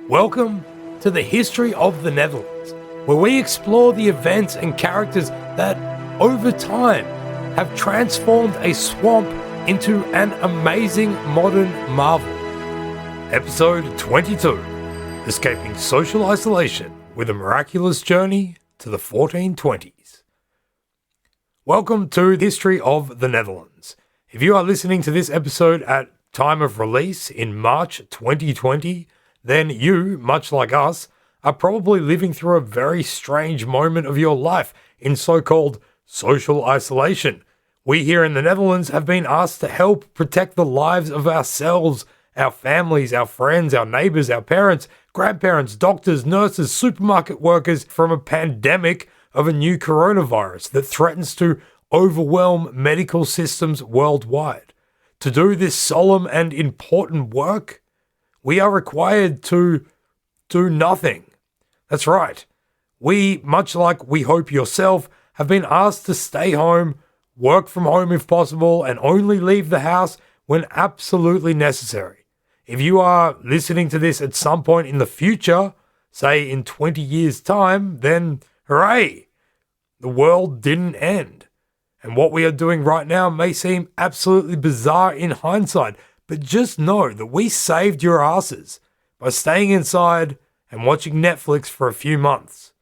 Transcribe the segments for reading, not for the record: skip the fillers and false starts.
Welcome to the History of the Netherlands, where we explore the events and characters that, over time, have transformed a swamp into an amazing modern marvel. Episode 22, Escaping Social Isolation with a Miraculous Journey to the 1420s. Welcome to the History of the Netherlands. If you are listening to this episode at time of release in March 2020, then you, much like us, are probably living through a very strange moment of your life in so-called social isolation. We here in the Netherlands have been asked to help protect the lives of ourselves, our families, our friends, our neighbors, our parents, grandparents, doctors, nurses, supermarket workers from a pandemic of a new coronavirus that threatens to overwhelm medical systems worldwide. To do this solemn and important work, we are required to do nothing. That's right. We, much like we hope yourself, have been asked to stay home, work from home if possible, and only leave the house when absolutely necessary. If you are listening to this at some point in the future, say in 20 years' time, then hooray! The world didn't end. And what we are doing right now may seem absolutely bizarre in hindsight, but just know that we saved your asses by staying inside and watching Netflix for a few months.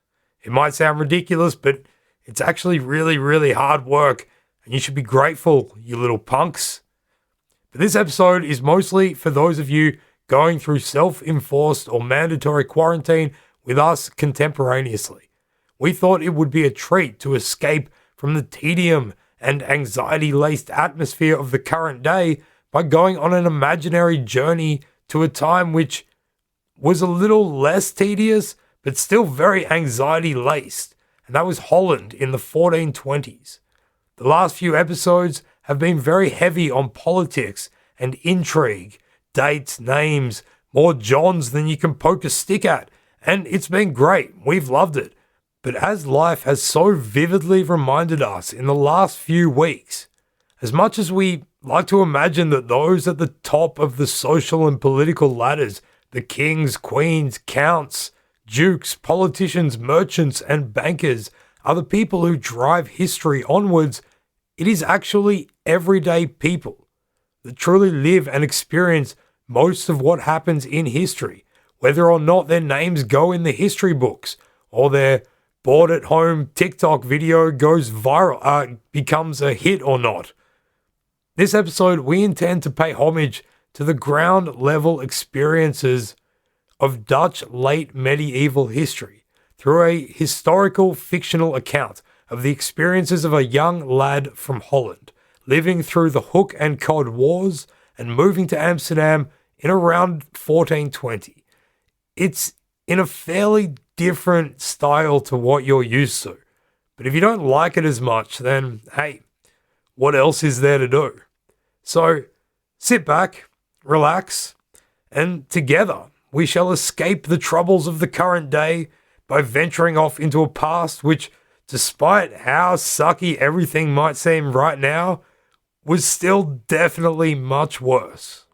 It might sound ridiculous, but it's actually really, really hard work, and you should be grateful, you little punks. But this episode is mostly for those of you going through self-enforced or mandatory quarantine with us contemporaneously. We thought it would be a treat to escape from the tedium and anxiety-laced atmosphere of the current day by going on an imaginary journey to a time which was a little less tedious, but still very anxiety-laced, and that was Holland in the 1420s. The last few episodes have been very heavy on politics and intrigue, dates, names, more Johns than you can poke a stick at, and it's been great. We've loved it. But as life has so vividly reminded us in the last few weeks, as much as we like to imagine that those at the top of the social and political ladders, the kings, queens, counts, dukes, politicians, merchants, and bankers, are the people who drive history onwards, it is actually everyday people that truly live and experience most of what happens in history, whether or not their names go in the history books or their bored at home TikTok video goes viral, becomes a hit or not. This episode, we intend to pay homage to the ground level experiences of Dutch late medieval history through a historical fictional account of the experiences of a young lad from Holland, living through the Hook and Cod Wars and moving to Amsterdam in around 1420. It's in a fairly different style to what you're used to. But if you don't like it as much, then hey, what else is there to do? So sit back, relax, and together we shall escape the troubles of the current day by venturing off into a past which, despite how sucky everything might seem right now, was still definitely much worse.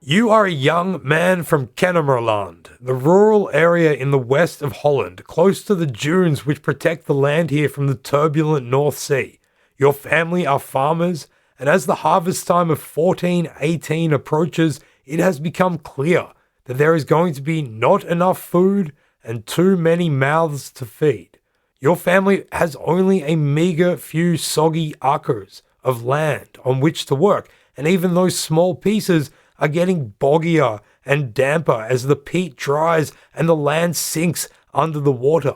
You are a young man from Kennemerland, the rural area in the west of Holland, close to the dunes which protect the land here from the turbulent North Sea. Your family are farmers, and as the harvest time of 1418 approaches, it has become clear that there is going to be not enough food and too many mouths to feed. Your family has only a meager few soggy acres of land on which to work, and even those small pieces are getting boggier and damper as the peat dries and the land sinks under the water.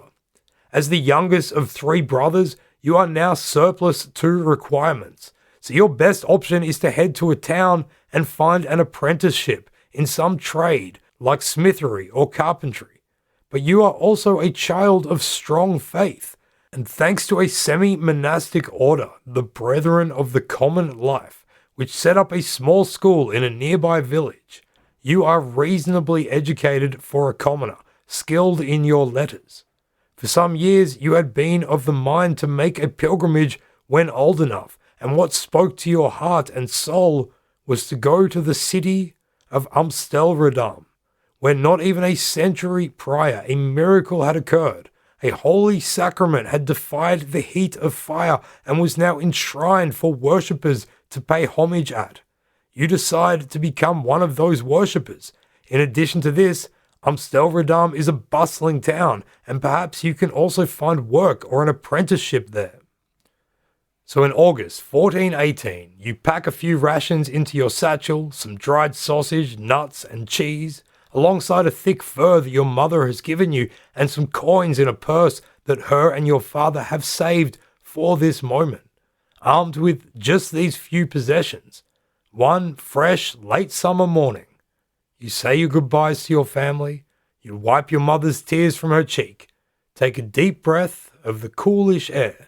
As the youngest of three brothers, you are now surplus to requirements. So your best option is to head to a town and find an apprenticeship in some trade like smithery or carpentry. But you are also a child of strong faith, and thanks to a semi-monastic order, the Brethren of the Common Life, which set up a small school in a nearby village, you are reasonably educated for a commoner, skilled in your letters. For some years you had been of the mind to make a pilgrimage when old enough, and what spoke to your heart and soul was to go to the city of Amstelredam, where not even a century prior a miracle had occurred. A holy sacrament had defied the heat of fire and was now enshrined for worshippers to pay homage at. You decide to become one of those worshippers. In addition to this, Amstelredam is a bustling town, and perhaps you can also find work or an apprenticeship there. So in August 1418, you pack a few rations into your satchel, some dried sausage, nuts, and cheese, alongside a thick fur that your mother has given you, and some coins in a purse that her and your father have saved for this moment. Armed with just these few possessions, one fresh late summer morning, you say your goodbyes to your family, you wipe your mother's tears from her cheek, take a deep breath of the coolish air,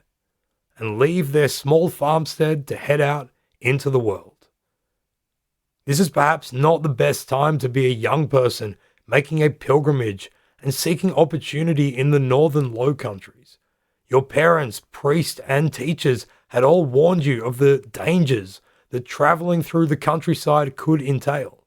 and leave their small farmstead to head out into the world. This is perhaps not the best time to be a young person making a pilgrimage and seeking opportunity in the northern Low Countries. Your parents, priests, and teachers had all warned you of the dangers that traveling through the countryside could entail.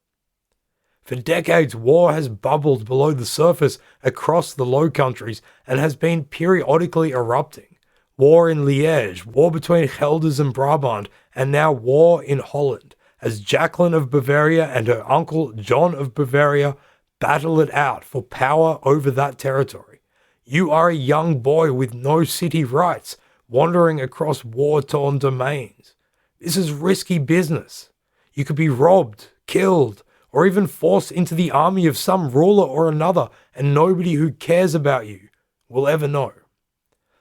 For decades, war has bubbled below the surface across the Low Countries and has been periodically erupting. War in Liège, war between Gelders and Brabant, and now war in Holland, as Jacqueline of Bavaria and her uncle John of Bavaria battle it out for power over that territory. You are a young boy with no city rights, wandering across war-torn domains. This is risky business. You could be robbed, killed, or even forced into the army of some ruler or another, and nobody who cares about you will ever know.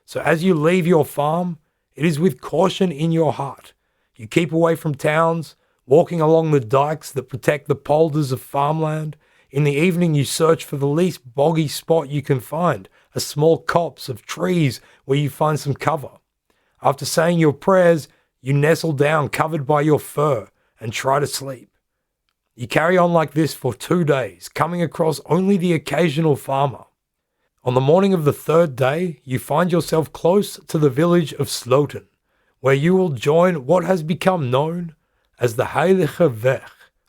So as you leave your farm, it is with caution in your heart. You keep away from towns, walking along the dikes that protect the polders of farmland. In the evening, you search for the least boggy spot you can find, a small copse of trees where you find some cover. After saying your prayers, you nestle down covered by your fur and try to sleep. You carry on like this for 2 days, coming across only the occasional farmer. On the morning of the third day, you find yourself close to the village of Sloten, where you will join what has become known as the Heilige Weg,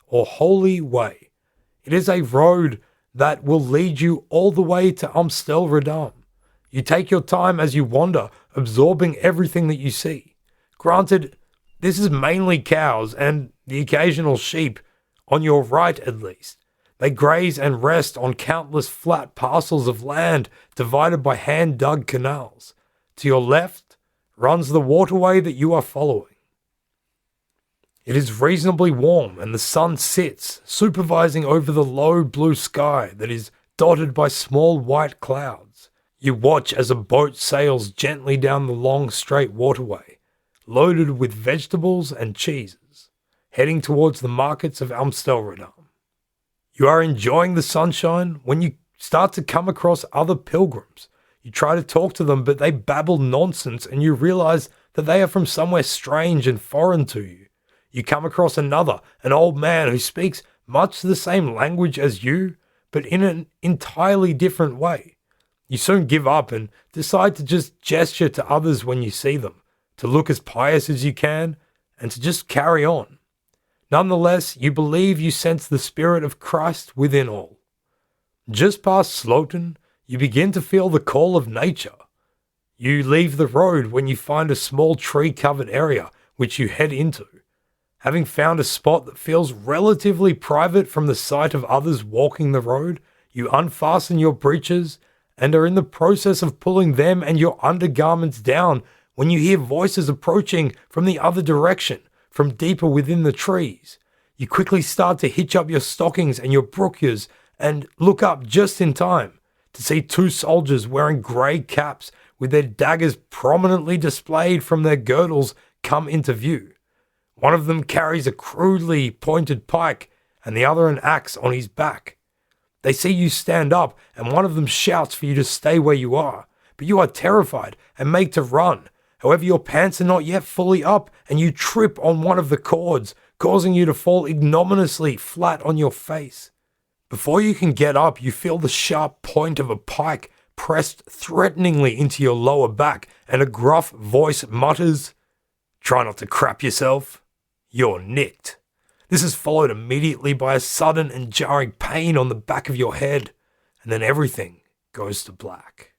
or Holy Way. It is a road that will lead you all the way to Amstelredam. You take your time as you wander, absorbing everything that you see. Granted, this is mainly cows and the occasional sheep, on your right at least. They graze and rest on countless flat parcels of land divided by hand-dug canals. To your left runs the waterway that you are following. It is reasonably warm and the sun sits, supervising over the low blue sky that is dotted by small white clouds. You watch as a boat sails gently down the long straight waterway, loaded with vegetables and cheeses, heading towards the markets of Amstelredam. You are enjoying the sunshine when you start to come across other pilgrims. You try to talk to them, but they babble nonsense and you realize that they are from somewhere strange and foreign to you. You come across another, an old man who speaks much the same language as you, but in an entirely different way. You soon give up and decide to just gesture to others when you see them, to look as pious as you can, and to just carry on. Nonetheless, you believe you sense the Spirit of Christ within all. Just past Sloten, you begin to feel the call of nature. You leave the road when you find a small tree-covered area, which you head into. Having found a spot that feels relatively private from the sight of others walking the road, you unfasten your breeches and are in the process of pulling them and your undergarments down when you hear voices approaching from the other direction, from deeper within the trees. You quickly start to hitch up your stockings and your brooches and look up just in time to see 2 soldiers wearing grey caps with their daggers prominently displayed from their girdles come into view. One of them carries a crudely pointed pike and the other an axe on his back. They see you stand up and one of them shouts for you to stay where you are, but you are terrified and make to run. However, your pants are not yet fully up and you trip on one of the cords, causing you to fall ignominiously flat on your face. Before you can get up, you feel the sharp point of a pike pressed threateningly into your lower back and a gruff voice mutters, "Try not to crap yourself. You're nicked." This is followed immediately by a sudden and jarring pain on the back of your head, and then everything goes to black.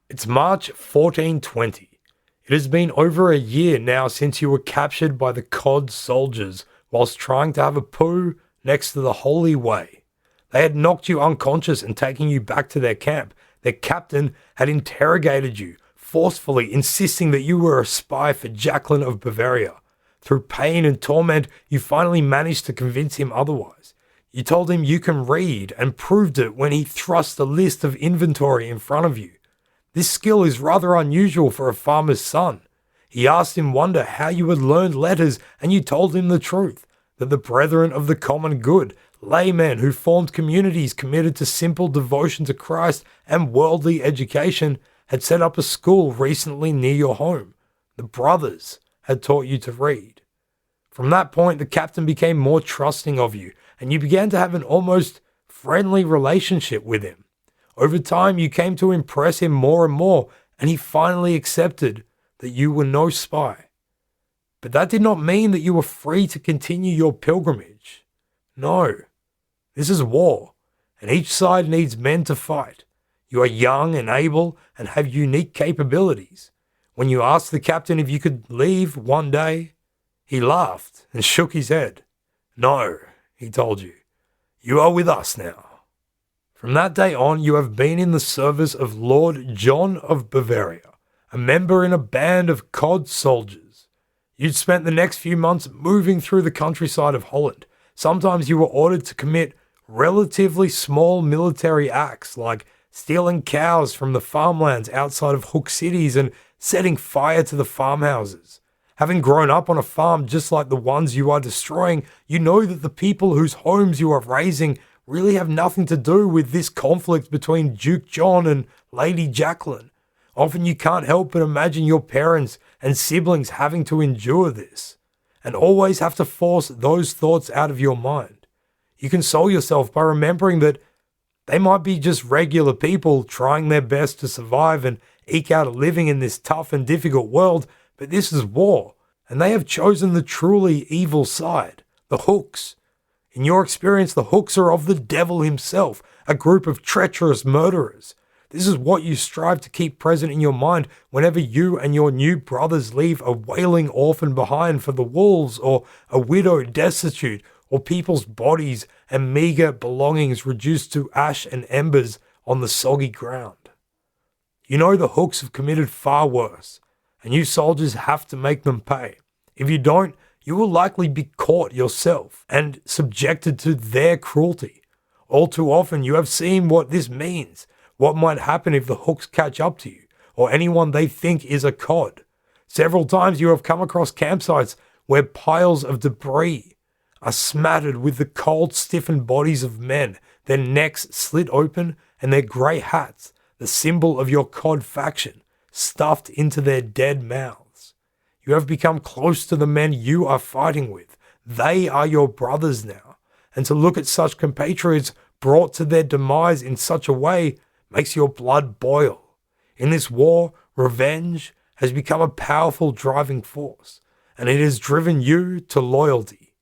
It's March 1420. It has been over a year now since you were captured by the Cod soldiers whilst trying to have a poo next to the Holy Way. They had knocked you unconscious and taken you back to their camp. Their captain had interrogated you, forcefully insisting that you were a spy for Jacqueline of Bavaria. Through pain and torment, you finally managed to convince him otherwise. You told him you can read and proved it when he thrust a list of inventory in front of you. This skill is rather unusual for a farmer's son. He asked in wonder how you had learned letters, and you told him the truth, that the brethren of the common good, laymen who formed communities committed to simple devotion to Christ and worldly education, had set up a school recently near your home. The brothers had taught you to read. From that point, the captain became more trusting of you, and you began to have an almost friendly relationship with him. Over time, you came to impress him more and more, and he finally accepted that you were no spy. But that did not mean that you were free to continue your pilgrimage. No, this is war, and each side needs men to fight. You are young and able and have unique capabilities. When you asked the captain if you could leave one day, he laughed and shook his head. No, he told you, you are with us now. From that day on, you have been in the service of Lord John of Bavaria, a member in a band of Cod soldiers. You'd spent the next few months moving through the countryside of Holland. Sometimes you were ordered to commit relatively small military acts like stealing cows from the farmlands outside of Hook cities and setting fire to the farmhouses. Having grown up on a farm just like the ones you are destroying, you know that the people whose homes you are razing really have nothing to do with this conflict between Duke John and Lady Jacqueline. Often you can't help but imagine your parents and siblings having to endure this, and always have to force those thoughts out of your mind. You console yourself by remembering that they might be just regular people trying their best to survive and eke out a living in this tough and difficult world, but this is war, and they have chosen the truly evil side, the Hooks. In your experience, the Hooks are of the devil himself, a group of treacherous murderers. This is what you strive to keep present in your mind whenever you and your new brothers leave a wailing orphan behind for the wolves, or a widow destitute, or people's bodies and meager belongings reduced to ash and embers on the soggy ground. You know the Hooks have committed far worse, and you soldiers have to make them pay. If you don't, you will likely be caught yourself and subjected to their cruelty. All too often you have seen what this means, what might happen if the Hooks catch up to you, or anyone they think is a cod. Several times you have come across campsites where piles of debris are smattered with the cold, stiffened bodies of men, their necks slit open and their grey hats, the symbol of your cod faction, stuffed into their dead mouths. You have become close to the men you are fighting with. They are your brothers now, and to look at such compatriots brought to their demise in such a way makes your blood boil. In this war, revenge has become a powerful driving force, and it has driven you to loyalty.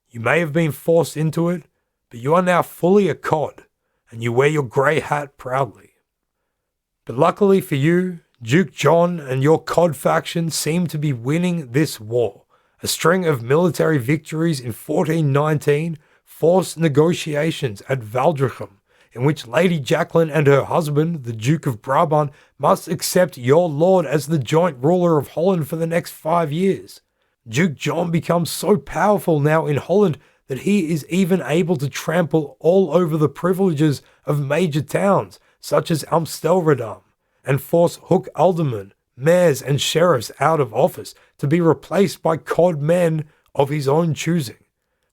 You may have been forced into it, but you are now fully a cod, and you wear your grey hat proudly. But luckily for you, Duke John and your cod faction seem to be winning this war. A string of military victories in 1419 forced negotiations at Valdrechem, in which Lady Jacqueline and her husband, the Duke of Brabant, must accept your lord as the joint ruler of Holland for the next 5 years. Duke John becomes so powerful now in Holland that he is even able to trample all over the privileges of major towns, such as Amstelredam, and force Hook aldermen, mayors and sheriffs out of office to be replaced by cod men of his own choosing.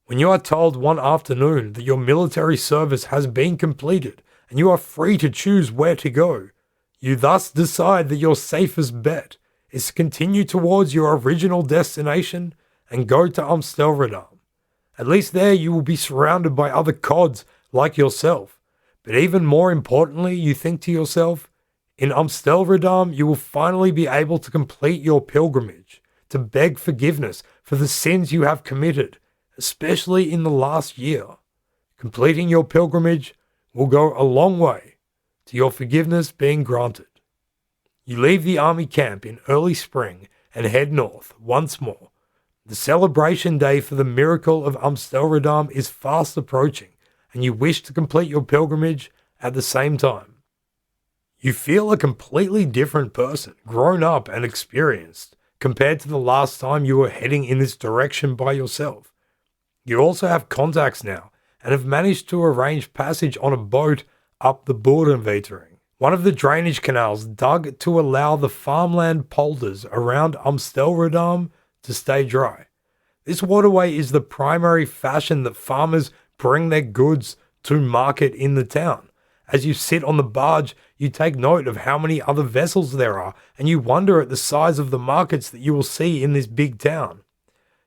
When you are told one afternoon that your military service has been completed and you are free to choose where to go, you thus decide that your safest bet is to continue towards your original destination and go to Amstelredam. At least there you will be surrounded by other cods like yourself. But even more importantly, you think to yourself, in Amstelredam you will finally be able to complete your pilgrimage, to beg forgiveness for the sins you have committed, especially in the last year. Completing your pilgrimage will go a long way to your forgiveness being granted. You leave the army camp in early spring and head north once more. The celebration day for the miracle of Amstelrodam is fast approaching, and you wish to complete your pilgrimage at the same time. You feel a completely different person, grown up and experienced, compared to the last time you were heading in this direction by yourself. You also have contacts now, and have managed to arrange passage on a boat up the Bodenwetering, one of the drainage canals dug to allow the farmland polders around Amstelrodam to stay dry. This waterway is the primary fashion that farmers bring their goods to market in the town. As you sit on the barge, you take note of how many other vessels there are, and you wonder at the size of the markets that you will see in this big town.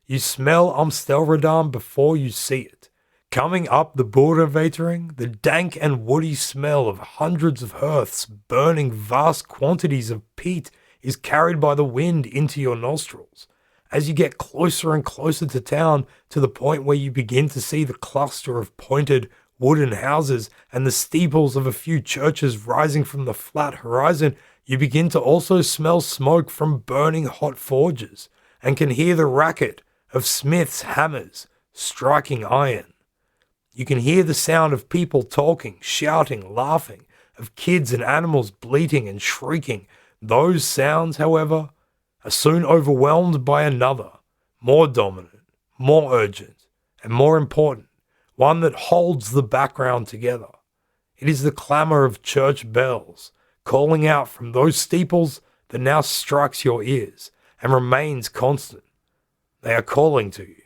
You smell Amstelrodam before you see it. Coming up the Bodenwetering, the dank and woody smell of hundreds of hearths burning vast quantities of peat is carried by the wind into your nostrils. As you get closer and closer to town, to the point where you begin to see the cluster of pointed wooden houses and the steeples of a few churches rising from the flat horizon, you begin to also smell smoke from burning hot forges, and can hear the racket of smiths' hammers striking iron. You can hear the sound of people talking, shouting, laughing, of kids and animals bleating and shrieking. Those sounds, however, are soon overwhelmed by another, more dominant, more urgent, and more important, one that holds the background together. It is the clamour of church bells, calling out from those steeples that now strikes your ears and remains constant. They are calling to you.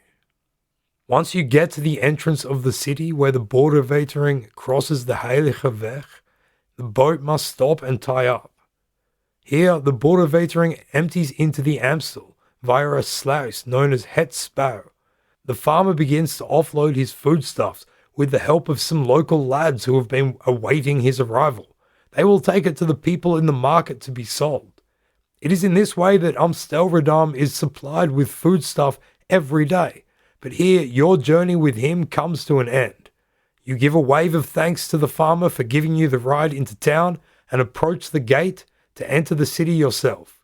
Once you get to the entrance of the city where the Bodenwetering crosses the Heilige Weg, the boat must stop and tie up. Here, the Bodenwetering empties into the Amstel via a sluice known as Het Spouw. The farmer begins to offload his foodstuffs with the help of some local lads who have been awaiting his arrival. They will take it to the people in the market to be sold. It is in this way that Amstelrodam is supplied with foodstuff every day. But here, your journey with him comes to an end. You give a wave of thanks to the farmer for giving you the ride into town and approach the gate to enter the city yourself.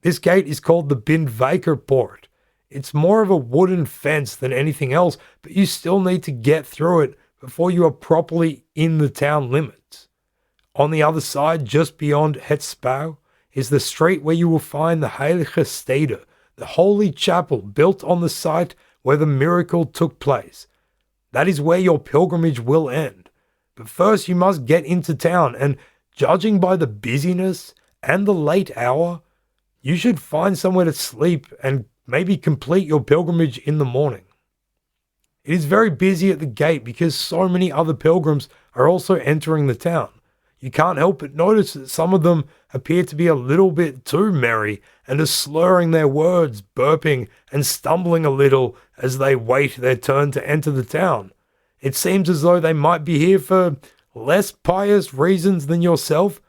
This gate is called the Bindwijkerpoort. It's more of a wooden fence than anything else, but you still need to get through it before you are properly in the town limits. On the other side, just beyond Het Spouw, is the street where you will find the Heilige Stede, the holy chapel built on the site where the miracle took place. That is where your pilgrimage will end. But first you must get into town, and judging by the busyness and the late hour, you should find somewhere to sleep and maybe complete your pilgrimage in the morning. It is very busy at the gate because so many other pilgrims are also entering the town. You can't help but notice that some of them appear to be a little bit too merry and are slurring their words, burping and stumbling a little as they wait their turn to enter the town. It seems as though they might be here for less pious reasons than yourself,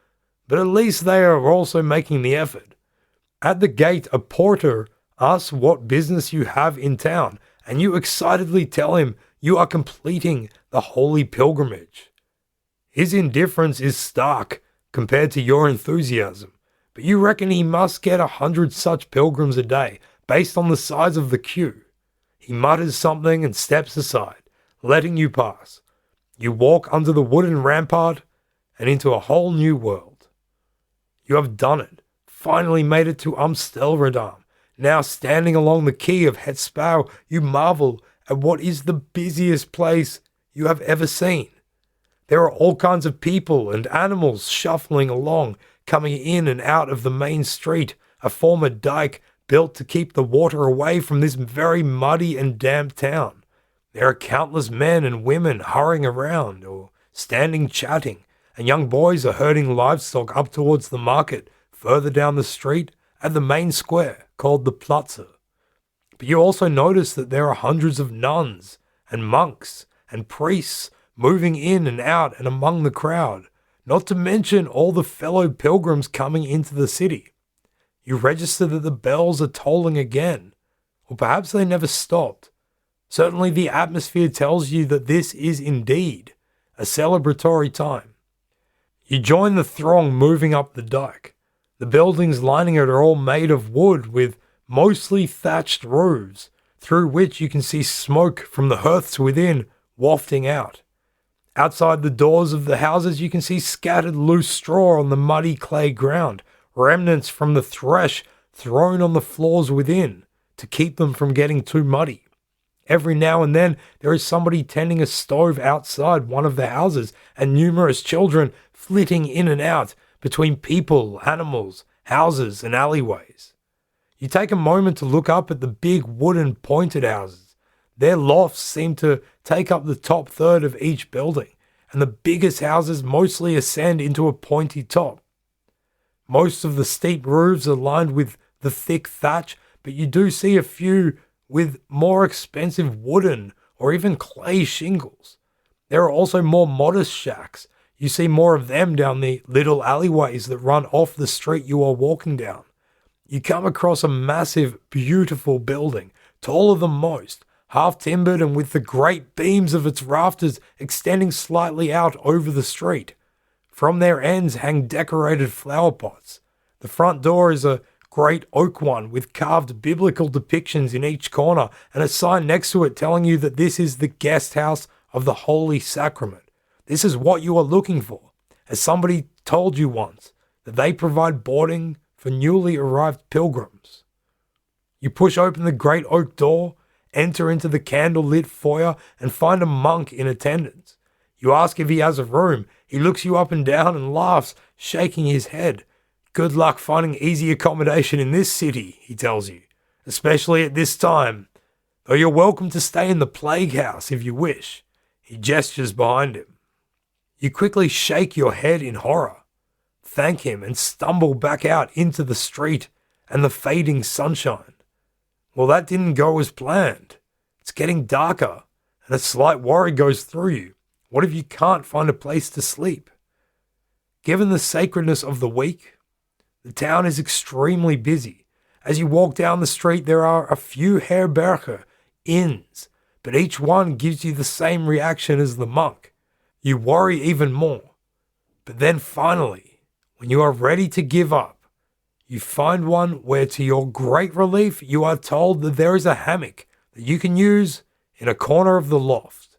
but at least they are also making the effort. At the gate, a porter asks what business you have in town, and you excitedly tell him you are completing the holy pilgrimage. His indifference is stark compared to your enthusiasm, but you reckon he must get 100 such pilgrims a day, based on the size of the queue. He mutters something and steps aside, letting you pass. You walk under the wooden rampart and into a whole new world. You have done it, finally made it to Amstelrodam. Now standing along the quay of Het Spouw, you marvel at what is the busiest place you have ever seen. There are all kinds of people and animals shuffling along, coming in and out of the main street, a former dike built to keep the water away from this very muddy and damp town. There are countless men and women hurrying around or standing chatting, and young boys are herding livestock up towards the market further down the street at the main square called the Platze. But you also notice that there are hundreds of nuns and monks and priests moving in and out and among the crowd, not to mention all the fellow pilgrims coming into the city. You register that the bells are tolling again, or perhaps they never stopped. Certainly the atmosphere tells you that this is indeed a celebratory time. You join the throng moving up the dike. The buildings lining it are all made of wood with mostly thatched roofs, through which you can see smoke from the hearths within wafting out. Outside the doors of the houses you can see scattered loose straw on the muddy clay ground, remnants from the thresh thrown on the floors within to keep them from getting too muddy. Every now and then there is somebody tending a stove outside one of the houses, and numerous children flitting in and out between people, animals, houses, and alleyways. You take a moment to look up at the big wooden pointed houses. Their lofts seem to take up the top third of each building, and the biggest houses mostly ascend into a pointy top. Most of the steep roofs are lined with the thick thatch, but you do see a few with more expensive wooden or even clay shingles. There are also more modest shacks. You see more of them down the little alleyways that run off the street you are walking down. You come across a massive, beautiful building, taller than most, half timbered and with the great beams of its rafters extending slightly out over the street. From their ends hang decorated flower pots. The front door is a great oak one with carved biblical depictions in each corner and a sign next to it telling you that this is the guest house of the Holy Sacrament. This is what you are looking for. As somebody told you once, that they provide boarding for newly arrived pilgrims. You push open the great oak door, enter into the candle-lit foyer, and find a monk in attendance. You ask if he has a room. He looks you up and down and laughs, shaking his head. Good luck finding easy accommodation in this city, he tells you, especially at this time, though you're welcome to stay in the plague house if you wish. He gestures behind him. You quickly shake your head in horror, thank him, and stumble back out into the street and the fading sunshine. Well, that didn't go as planned. It's getting darker, and a slight worry goes through you. What if you can't find a place to sleep? Given the sacredness of the week, the town is extremely busy. As you walk down the street, there are a few herberge, inns, but each one gives you the same reaction as the monk. You worry even more. But then finally, when you are ready to give up, you find one where, to your great relief, you are told that there is a hammock that you can use in a corner of the loft.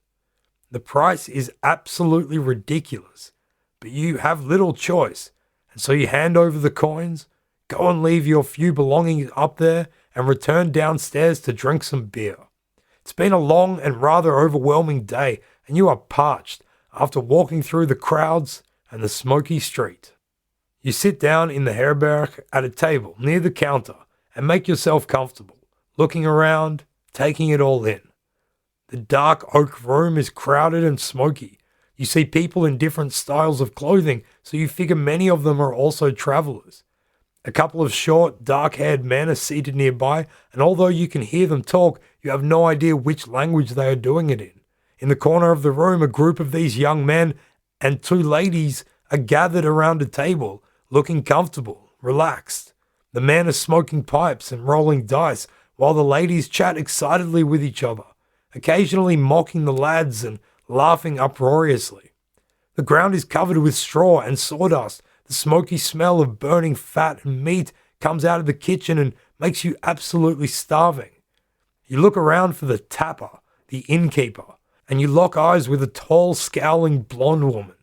The price is absolutely ridiculous, but you have little choice, and so you hand over the coins, go and leave your few belongings up there, and return downstairs to drink some beer. It's been a long and rather overwhelming day, and you are parched after walking through the crowds and the smoky street. You sit down in the herberge at a table near the counter and make yourself comfortable, looking around, taking it all in. The dark oak room is crowded and smoky. You see people in different styles of clothing, so you figure many of them are also travelers. A couple of short, dark-haired men are seated nearby, and although you can hear them talk, you have no idea which language they are doing it in. In the corner of the room, a group of these young men and two ladies are gathered around a table, looking comfortable, relaxed. The men are smoking pipes and rolling dice, while the ladies chat excitedly with each other, occasionally mocking the lads and laughing uproariously. The ground is covered with straw and sawdust. The smoky smell of burning fat and meat comes out of the kitchen and makes you absolutely starving. You look around for the tapper, the innkeeper, and you lock eyes with a tall, scowling blonde woman.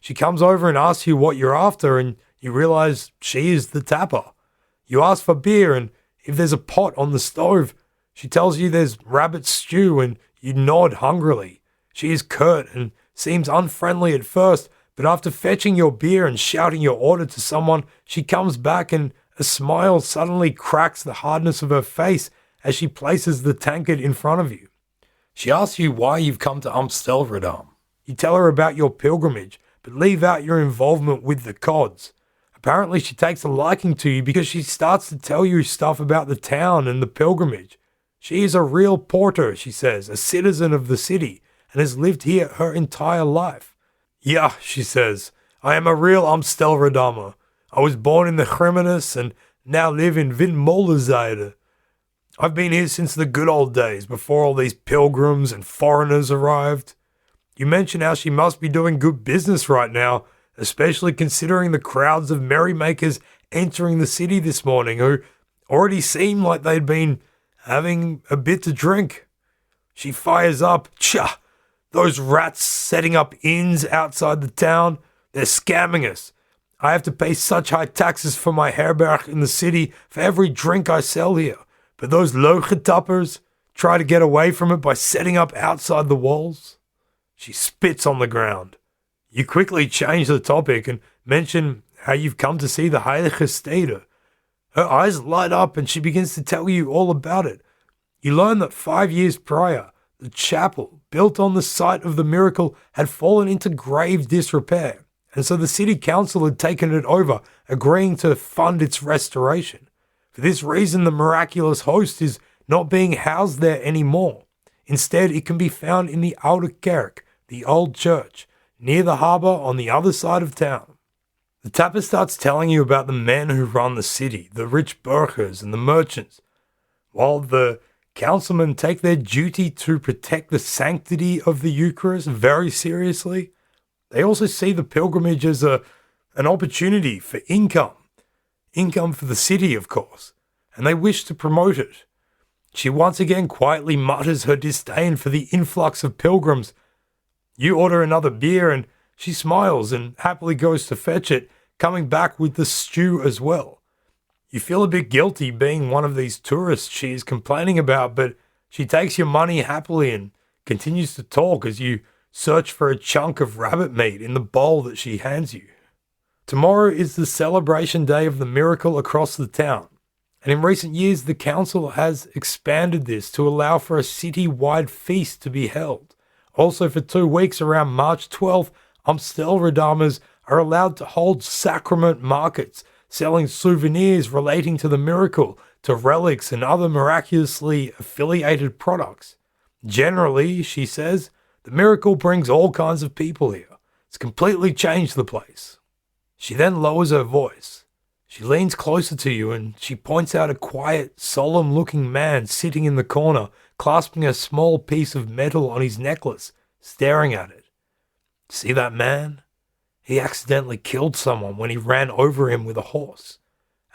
She comes over and asks you what you're after, and you realize she is the tapper. You ask for beer, and if there's a pot on the stove, she tells you there's rabbit stew, and you nod hungrily. She is curt and seems unfriendly at first, but after fetching your beer and shouting your order to someone, she comes back and a smile suddenly cracks the hardness of her face as she places the tankard in front of you. She asks you why you've come to Amstelverdam. You tell her about your pilgrimage, but leave out your involvement with the cods. Apparently she takes a liking to you because she starts to tell you stuff about the town and the pilgrimage. She is a real porter, she says, a citizen of the city, and has lived here her entire life. Yeah, she says, I am a real Amstelverdamer. I was born in the Grimminus and now live in Windmolenzeide. I've been here since the good old days, before all these pilgrims and foreigners arrived. You mentioned how she must be doing good business right now, especially considering the crowds of merrymakers entering the city this morning who already seemed like they'd been having a bit to drink. She fires up. Tcha! Those rats setting up inns outside the town, they're scamming us. I have to pay such high taxes for my herberg in the city for every drink I sell here. But those loochetappers try to get away from it by setting up outside the walls. She spits on the ground. You quickly change the topic and mention how you've come to see the Heilige Stede. Her eyes light up and she begins to tell you all about it. You learn that 5 years prior, the chapel, built on the site of the miracle, had fallen into grave disrepair, and so the city council had taken it over, agreeing to fund its restoration. For this reason, the Miraculous host is not being housed there anymore. Instead, it can be found in the Oude Kerk, the old church, near the harbour on the other side of town. The tapper starts telling you about the men who run the city, the rich burghers and the merchants, while the councilmen take their duty to protect the sanctity of the Eucharist very seriously. They also see the pilgrimage as an opportunity for income for the city, of course, and they wish to promote it. She once again quietly mutters her disdain for the influx of pilgrims. You order another beer and she smiles and happily goes to fetch it, coming back with the stew as well. You feel a bit guilty being one of these tourists she is complaining about, but she takes your money happily and continues to talk as you search for a chunk of rabbit meat in the bowl that she hands you. Tomorrow is the celebration day of the miracle across the town, and in recent years the council has expanded this to allow for a city-wide feast to be held. Also, for 2 weeks around March 12th, Amstelredammers are allowed to hold sacrament markets, selling souvenirs relating to the miracle, to relics and other miraculously affiliated products. Generally, she says, the miracle brings all kinds of people here. It's completely changed the place. She then lowers her voice. She leans closer to you and she points out a quiet, solemn-looking man sitting in the corner, clasping a small piece of metal on his necklace, staring at it. See that man? He accidentally killed someone when he ran over him with a horse.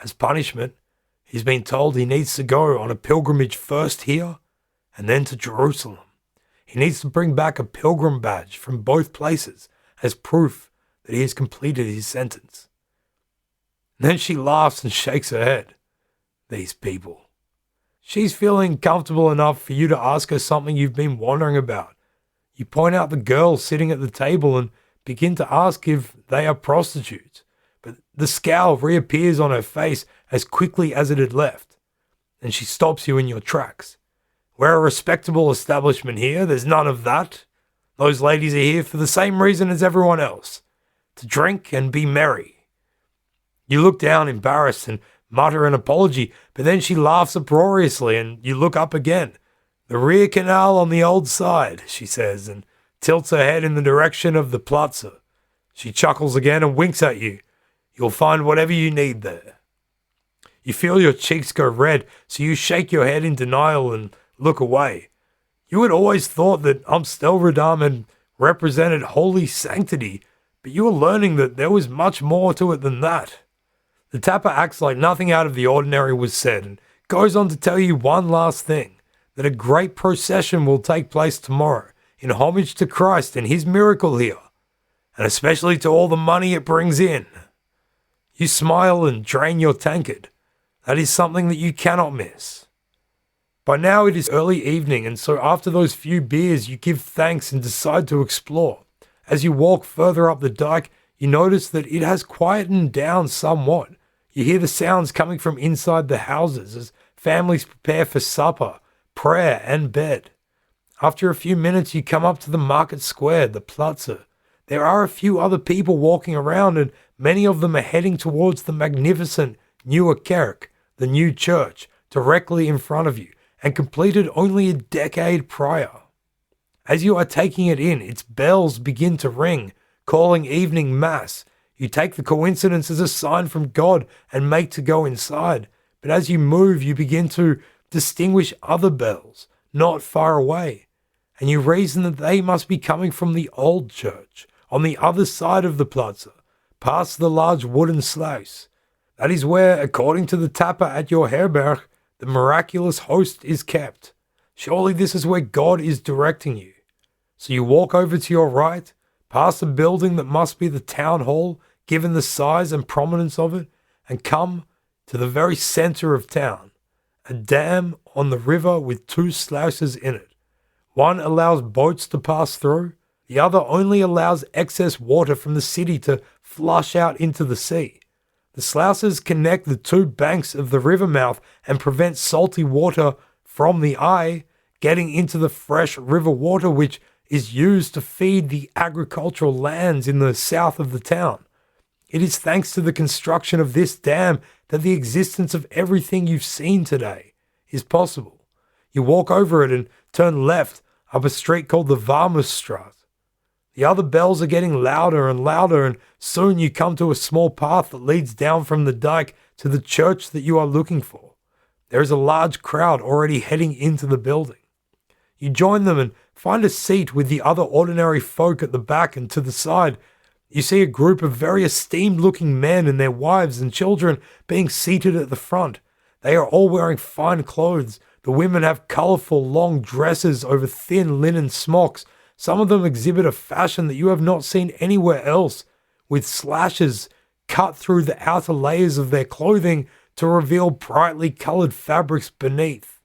As punishment, he's been told he needs to go on a pilgrimage first here and then to Jerusalem. He needs to bring back a pilgrim badge from both places as proof that he has completed his sentence. Then she laughs and shakes her head. These people. She's feeling comfortable enough for you to ask her something you've been wondering about. You point out the girl sitting at the table and begin to ask if they are prostitutes, but the scowl reappears on her face as quickly as it had left, and she stops you in your tracks. We're a respectable establishment here, there's none of that. Those ladies are here for the same reason as everyone else, to drink and be merry. You look down embarrassed and mutter an apology, but then she laughs uproariously and you look up again. The rear canal on the old side, she says, and tilts her head in the direction of the plaza. She chuckles again and winks at you. You'll find whatever you need there. You feel your cheeks go red, so you shake your head in denial and look away. You had always thought that Amstelredam had represented holy sanctity, but you were learning that there was much more to it than that. The tapper acts like nothing out of the ordinary was said and goes on to tell you one last thing, that a great procession will take place tomorrow in homage to Christ and his miracle here, and especially to all the money it brings in. You smile and drain your tankard. That is something that you cannot miss. By now it is early evening, and so after those few beers you give thanks and decide to explore. As you walk further up the dike, you notice that it has quietened down somewhat. You hear the sounds coming from inside the houses as families prepare for supper, prayer and bed. After a few minutes you come up to the market square, the plaza. There are a few other people walking around and many of them are heading towards the magnificent Nieuwe Kerk, the new church, directly in front of you, and completed only a decade prior. As you are taking it in, its bells begin to ring, calling evening mass. You take the coincidence as a sign from God and make to go inside. But as you move, you begin to distinguish other bells not far away, and you reason that they must be coming from the old church on the other side of the plaza, past the large wooden sluice. That is where, according to the tapper at your herberg, the miraculous host is kept. Surely this is where God is directing you. So you walk over to your right, past a building that must be the town hall, given the size and prominence of it, and come to the very center of town, a dam on the river with two sluices in it. One allows boats to pass through, the other only allows excess water from the city to flush out into the sea. The sluices connect the two banks of the river mouth and prevent salty water from the eye getting into the fresh river water, which is used to feed the agricultural lands in the south of the town. It is thanks to the construction of this dam that the existence of everything you've seen today is possible. You walk over it and turn left up a street called the Warmusstraat. The other bells are getting louder and louder, and soon you come to a small path that leads down from the dike to the church that you are looking for. There is a large crowd already heading into the building. You join them and find a seat with the other ordinary folk at the back, and to the side you see a group of very esteemed-looking men and their wives and children being seated at the front. They are all wearing fine clothes. The women have colourful long dresses over thin linen smocks. Some of them exhibit a fashion that you have not seen anywhere else, with slashes cut through the outer layers of their clothing to reveal brightly coloured fabrics beneath.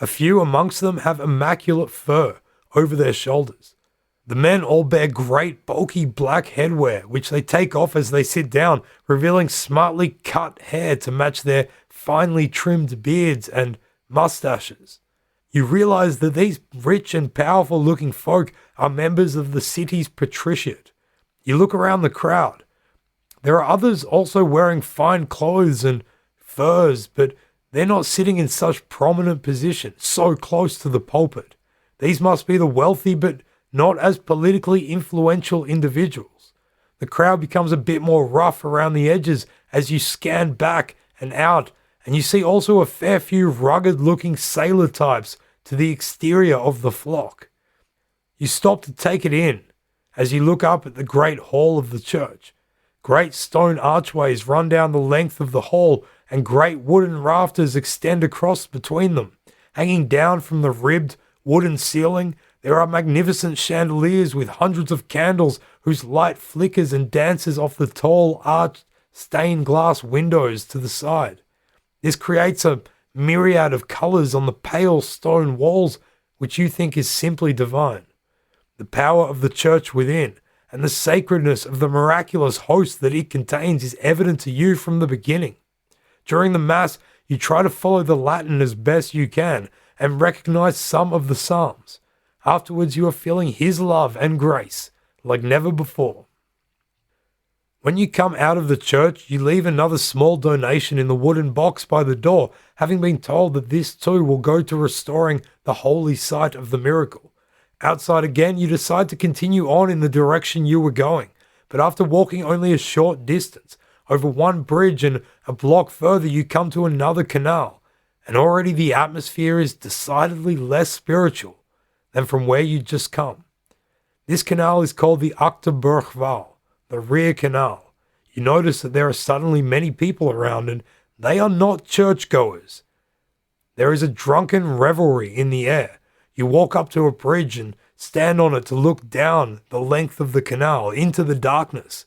A few amongst them have immaculate fur over their shoulders. The men all bear great bulky black headwear, which they take off as they sit down, revealing smartly cut hair to match their finely trimmed beards and mustaches. You realize that these rich and powerful looking folk are members of the city's patriciate. You look around the crowd. There are others also wearing fine clothes and furs, but they're not sitting in such prominent positions, so close to the pulpit. These must be the wealthy but not as politically influential individuals. The crowd becomes a bit more rough around the edges as you scan back and out, and you see also a fair few rugged-looking sailor types to the exterior of the flock. You stop to take it in as you look up at the great hall of the church. Great stone archways run down the length of the hall, and great wooden rafters extend across between them. Hanging down from the ribbed wooden ceiling, there are magnificent chandeliers with hundreds of candles whose light flickers and dances off the tall arched stained glass windows to the side. This creates a myriad of colours on the pale stone walls, which you think is simply divine. The power of the church within and the sacredness of the miraculous host that it contains is evident to you from the beginning. During the Mass, you try to follow the Latin as best you can and recognize some of the Psalms. Afterwards, you are feeling His love and grace like never before. When you come out of the church, you leave another small donation in the wooden box by the door, having been told that this too will go to restoring the holy site of the miracle. Outside again, you decide to continue on in the direction you were going, but after walking only a short distance, over one bridge and a block further, you come to another canal, and already the atmosphere is decidedly less spiritual than from where you'd just come. This canal is called the Achterburgwal, the rear canal. You notice that there are suddenly many people around, and they are not churchgoers. There is a drunken revelry in the air. You walk up to a bridge and stand on it to look down the length of the canal into the darkness.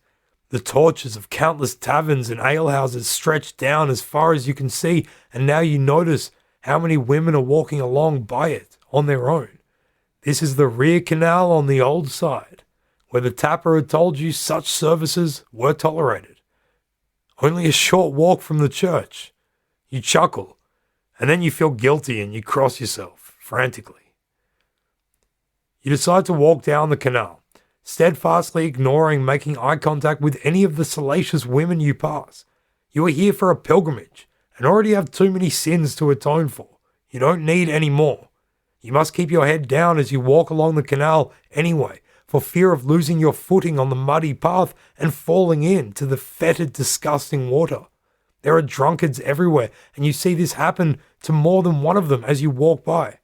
The torches of countless taverns and alehouses stretch down as far as you can see, and now you notice how many women are walking along by it on their own. This is the rear canal on the old side, where the tapper had told you such services were tolerated. Only a short walk from the church. You chuckle, and then you feel guilty and you cross yourself frantically. You decide to walk down the canal, steadfastly ignoring making eye contact with any of the salacious women you pass. You are here for a pilgrimage and already have too many sins to atone for. You don't need any more. You must keep your head down as you walk along the canal anyway, for fear of losing your footing on the muddy path and falling into the fetid, disgusting water. There are drunkards everywhere, and you see this happen to more than one of them as you walk by.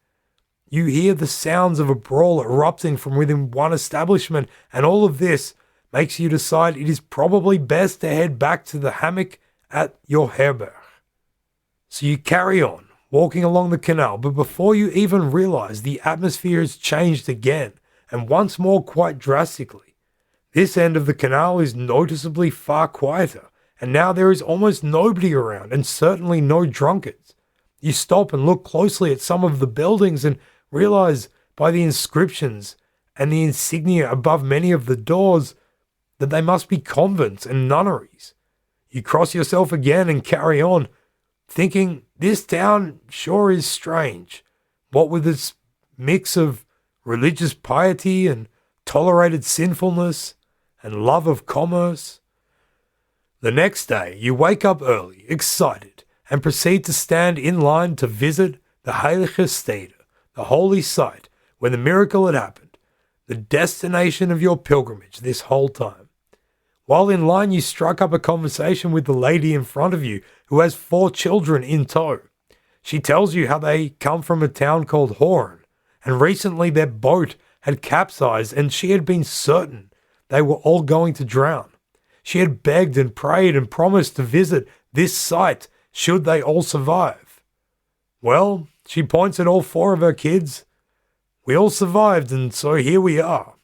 You hear the sounds of a brawl erupting from within one establishment, and all of this makes you decide it is probably best to head back to the hammock at your herberg. So you carry on, walking along the canal, but before you even realize, the atmosphere has changed again, and once more quite drastically. This end of the canal is noticeably far quieter, and now there is almost nobody around, and certainly no drunkards. You stop and look closely at some of the buildings and realize by the inscriptions and the insignia above many of the doors that they must be convents and nunneries. You cross yourself again and carry on, thinking this town sure is strange, what with its mix of religious piety and tolerated sinfulness and love of commerce. The next day, you wake up early, excited, and proceed to stand in line to visit the Heilige Stede, the holy site where the miracle had happened, the destination of your pilgrimage this whole time. While in line, you struck up a conversation with the lady in front of you who has 4 children in tow. She tells you how they come from a town called Horn, and recently their boat had capsized and she had been certain they were all going to drown. She had begged and prayed and promised to visit this site should they all survive. Well, she points at all 4 of her kids. We all survived, and so here we are.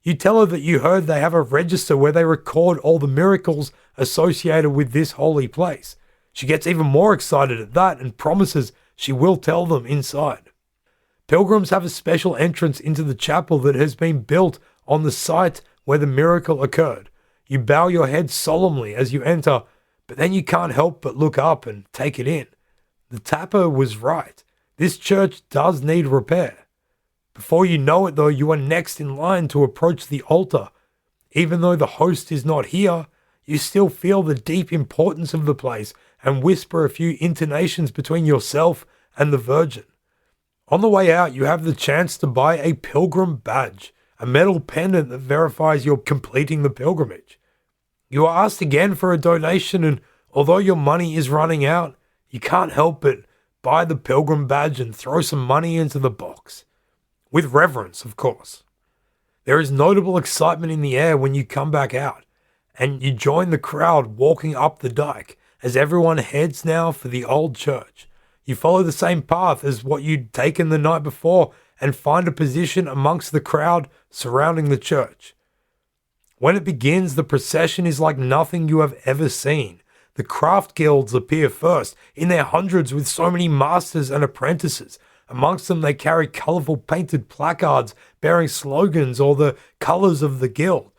You tell her that you heard they have a register where they record all the miracles associated with this holy place. She gets even more excited at that and promises she will tell them inside. Pilgrims have a special entrance into the chapel that has been built on the site where the miracle occurred. You bow your head solemnly as you enter, but then you can't help but look up and take it in. The tapper was right. This church does need repair. Before you know it, though, you are next in line to approach the altar. Even though the host is not here, you still feel the deep importance of the place and whisper a few intonations between yourself and the Virgin. On the way out, you have the chance to buy a pilgrim badge, a metal pendant that verifies you're completing the pilgrimage. You are asked again for a donation, and although your money is running out, you can't help but buy the pilgrim badge and throw some money into the box. With reverence, of course. There is notable excitement in the air when you come back out, and you join the crowd walking up the dike as everyone heads now for the old church. You follow the same path as what you'd taken the night before and find a position amongst the crowd surrounding the church. When it begins, the procession is like nothing you have ever seen. The craft guilds appear first, in their hundreds with so many masters and apprentices. Amongst them they carry colourful painted placards bearing slogans or the colours of the guild.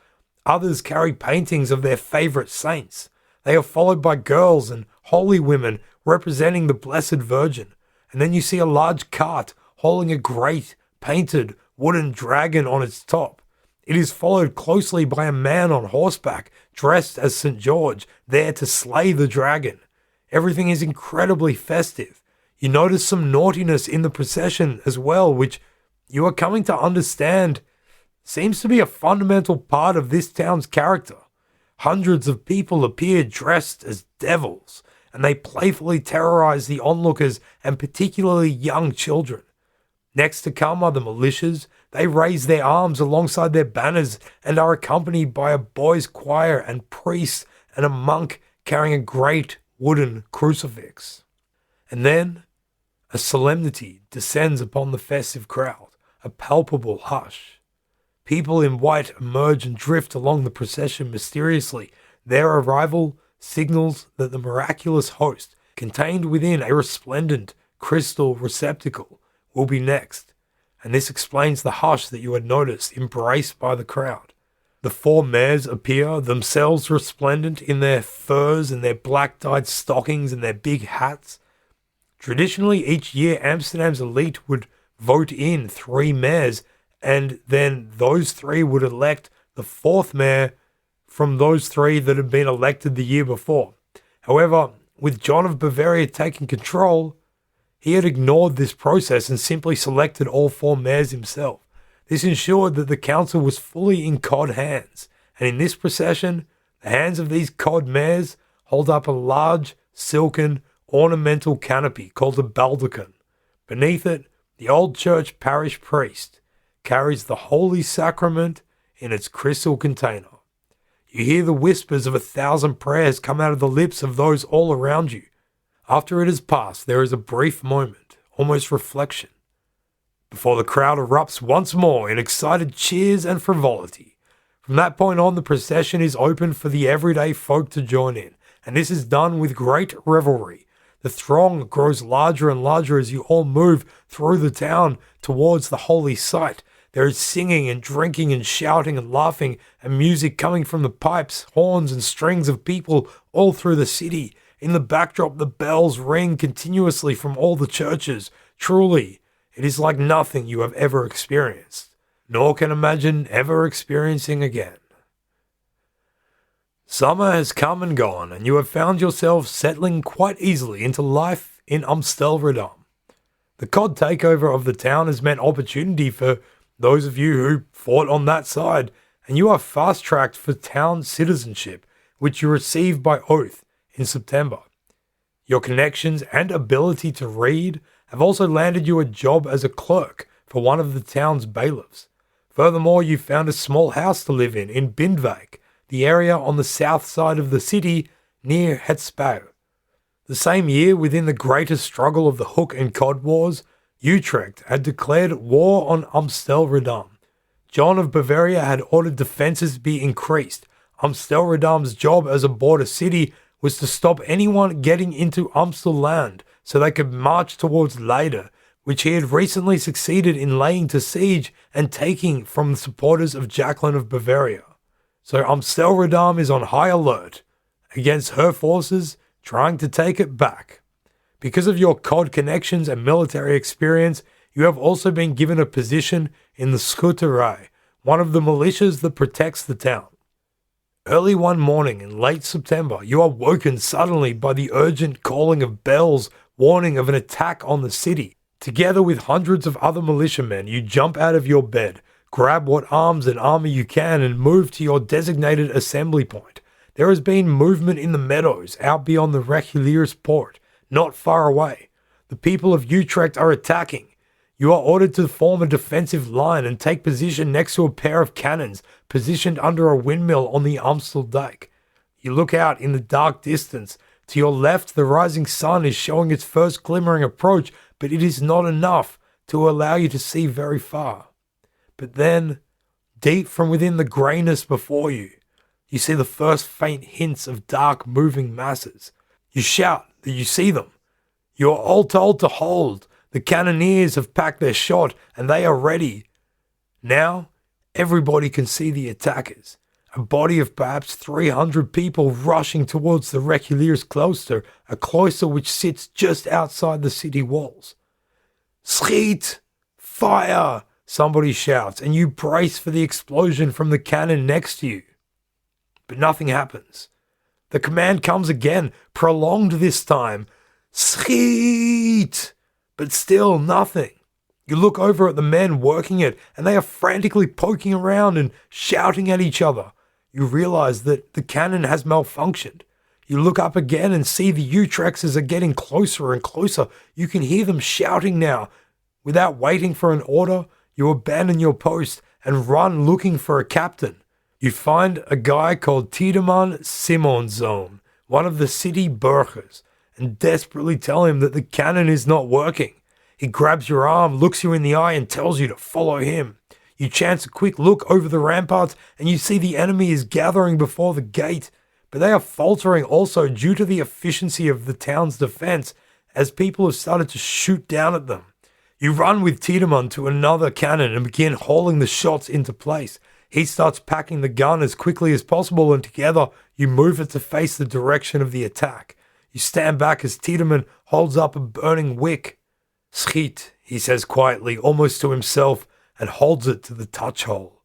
Others carry paintings of their favourite saints. They are followed by girls and holy women representing the Blessed Virgin. And then you see a large cart holding a great painted wooden dragon on its top. It is followed closely by a man on horseback dressed as St. George, there to slay the dragon. Everything is incredibly festive. You notice some naughtiness in the procession as well, which you are coming to understand seems to be a fundamental part of this town's character. Hundreds of people appear dressed as devils, and they playfully terrorize the onlookers and particularly young children. Next to come are the militias. They raise their arms alongside their banners and are accompanied by a boys' choir and priests and a monk carrying a great wooden crucifix. And then a solemnity descends upon the festive crowd, a palpable hush. People in white emerge and drift along the procession mysteriously. Their arrival signals that the miraculous host, contained within a resplendent crystal receptacle, will be next, and this explains the hush that you had noticed embraced by the crowd. The 4 mares appear, themselves resplendent in their furs and their black-dyed stockings and their big hats. Traditionally, each year Amsterdam's elite would vote in 3 mayors, and then those 3 would elect the 4th mayor from those 3 that had been elected the year before. However, with John of Bavaria taking control, he had ignored this process and simply selected all 4 mayors himself. This ensured that the council was fully in COD hands, and in this procession, the hands of these COD mayors hold up a large silken, ornamental canopy called a baldachin. Beneath it, the old church parish priest carries the Holy Sacrament in its crystal container. You hear the whispers of 1,000 prayers come out of the lips of those all around you. After it has passed, there is a brief moment, almost reflection, before the crowd erupts once more in excited cheers and frivolity. From that point on, the procession is open for the everyday folk to join in, and this is done with great revelry. The throng grows larger and larger as you all move through the town towards the holy site. There is singing and drinking and shouting and laughing and music coming from the pipes, horns and strings of people all through the city. In the backdrop, the bells ring continuously from all the churches. Truly, it is like nothing you have ever experienced, nor can imagine ever experiencing again. Summer has come and gone, and you have found yourself settling quite easily into life in Amstelredam. The COD takeover of the town has meant opportunity for those of you who fought on that side, and you are fast-tracked for town citizenship, which you receive by oath in September. Your connections and ability to read have also landed you a job as a clerk for one of the town's bailiffs. Furthermore, you found a small house to live in Bindwijk, the area on the south side of the city near Hetsbouw. The same year, within the greatest struggle of the Hook and Cod Wars, Utrecht had declared war on Amstelredam. John of Bavaria had ordered defences be increased. Amstelredam's job as a border city was to stop anyone getting into Amstelland so they could march towards Leiden, which he had recently succeeded in laying to siege and taking from the supporters of Jacqueline of Bavaria. So Amstelredam is on high alert against her forces trying to take it back. Because of your COD connections and military experience, you have also been given a position in the Schutterij, one of the militias that protects the town. Early one morning in late September, you are woken suddenly by the urgent calling of bells warning of an attack on the city. Together with hundreds of other militiamen, you jump out of your bed, grab what arms and armor you can, and move to your designated assembly point. There has been movement in the meadows out beyond the Reguliers port, not far away. The people of Utrecht are attacking. You are ordered to form a defensive line and take position next to a pair of cannons positioned under a windmill on the Amsteldijk. You look out in the dark distance. To your left, the rising sun is showing its first glimmering approach, but it is not enough to allow you to see very far. But then, deep from within the greyness before you, you see the first faint hints of dark moving masses. You shout that you see them. You are all told to hold. The cannoneers have packed their shot and they are ready. Now, everybody can see the attackers. A body of perhaps 300 people rushing towards the Reguliers cloister, a cloister which sits just outside the city walls. Schiet! Fire! Somebody shouts, and you brace for the explosion from the cannon next to you. But nothing happens. The command comes again, prolonged this time. Schiet! But still nothing. You look over at the men working it, and they are frantically poking around and shouting at each other. You realize that the cannon has malfunctioned. You look up again and see the Utrexers are getting closer and closer. You can hear them shouting now. Without waiting for an order, you abandon your post and run looking for a captain. You find a guy called Tiedemann Simonzoon, one of the city burghers, and desperately tell him that the cannon is not working. He grabs your arm, looks you in the eye, and tells you to follow him. You chance a quick look over the ramparts, and you see the enemy is gathering before the gate, but they are faltering also due to the efficiency of the town's defense, as people have started to shoot down at them. You run with Tiedemann to another cannon and begin hauling the shots into place. He starts packing the gun as quickly as possible, and together you move it to face the direction of the attack. You stand back as Tiedemann holds up a burning wick. Schiet, he says quietly, almost to himself, and holds it to the touch hole.